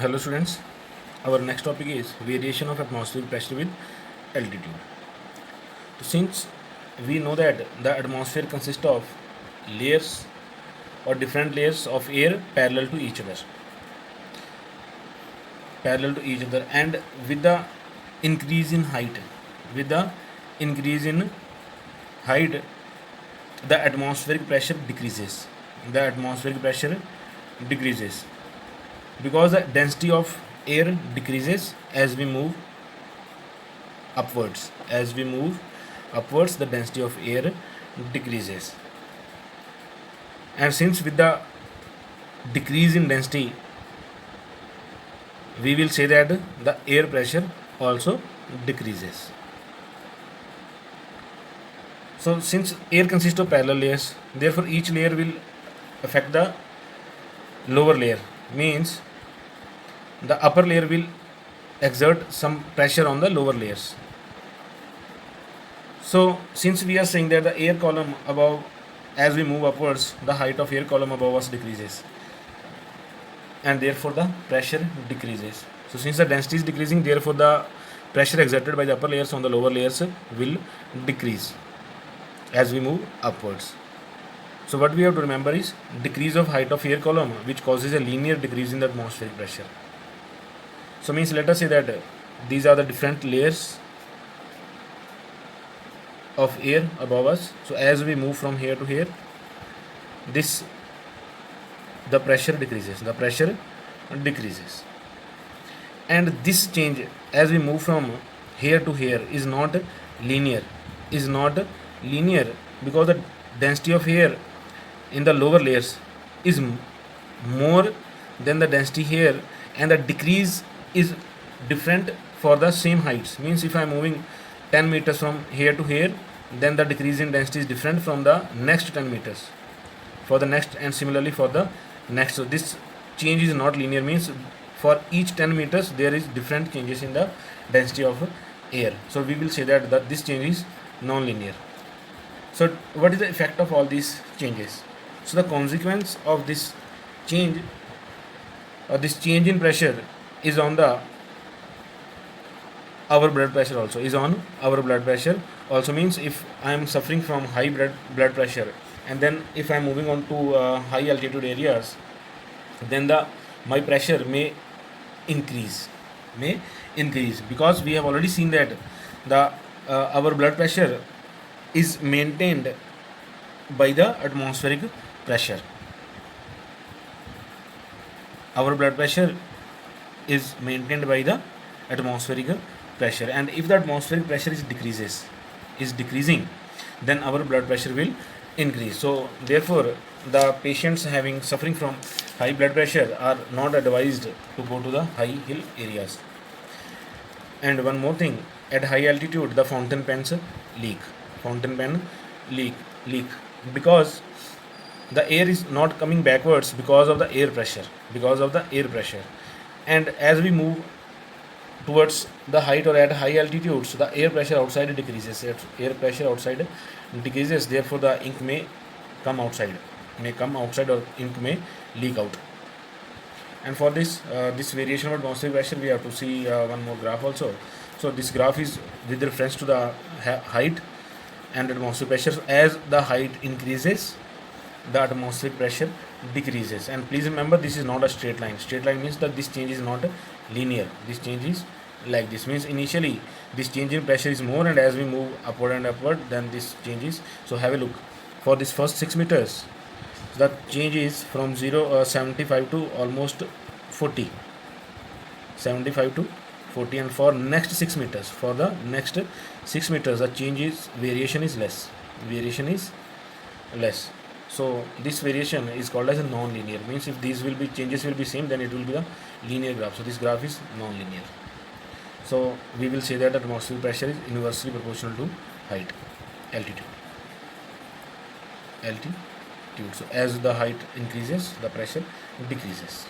Hello students, our next topic is variation of atmospheric pressure with altitude. So since we know that the atmosphere consists of layers or different layers of air parallel to each other and with the increase in height, with the increase in height the atmospheric pressure decreases. The atmospheric pressure decreases because the density of air decreases as we move upwards. As we move upwards, the density of air decreases. And since with the decrease in density, we will say that the air pressure also decreases. So since air consists of parallel layers, therefore each layer will affect the lower layer. Means the upper layer will exert some pressure on the lower layers. So since we are saying that the air column above, as we move upwards, the height of air column above us decreases and therefore the pressure decreases. So since the density is decreasing, therefore the pressure exerted by the upper layers on the lower layers will decrease as we move upwards. So what we have to remember is decrease of height of air column, which causes a linear decrease in the atmospheric pressure. So means let us say that these are the different layers of air above us. So as we move from here to here, this the pressure decreases, and this change as we move from here to here is not linear, because the density of air in the lower layers is more than the density here, and the decrease is different for the same heights. Means if I am moving 10 meters from here to here, then the decrease in density is different from the next 10 meters for the next, and similarly for the next. So this change is not linear, means for each 10 meters there is different changes in the density of air. So we will say that this change is non-linear. So what is the effect of all these changes? So the consequence of this change in pressure is on our blood pressure also. Means if I am suffering from high blood pressure, and then if I am moving on to high altitude areas, then my pressure may increase, because we have already seen that the our blood pressure is maintained by the atmospheric pressure. Our blood pressure is maintained by the atmospheric pressure, and if the atmospheric pressure is decreasing, then our blood pressure will increase. So therefore the patients suffering from high blood pressure are not advised to go to the high hill areas. And one more thing, at high altitude the fountain pens leak, because the air is not coming backwards because of the air pressure. And as we move towards the height or at high altitude, so the air pressure outside decreases. Therefore the ink may come outside, or ink may leak out. And for this variation of atmospheric pressure, we have to see one more graph also. So this graph is with reference to the height and atmospheric pressure. So as the height increases, the atmospheric pressure decreases. And please remember, this is not a straight line. Straight line means that this change is not linear. This change is like this. Means initially this change in pressure is more, and as we move upward, then this changes. So have a look. For this first 6 meters, the change is from 75 to almost 40. 75 to 40. And for the next 6 meters, the variation is less. So this variation is called as a non-linear. Means if these changes will be same, then it will be a linear graph. So this graph is non-linear. So we will say that atmospheric pressure is inversely proportional to height, altitude. So as the height increases, the pressure decreases.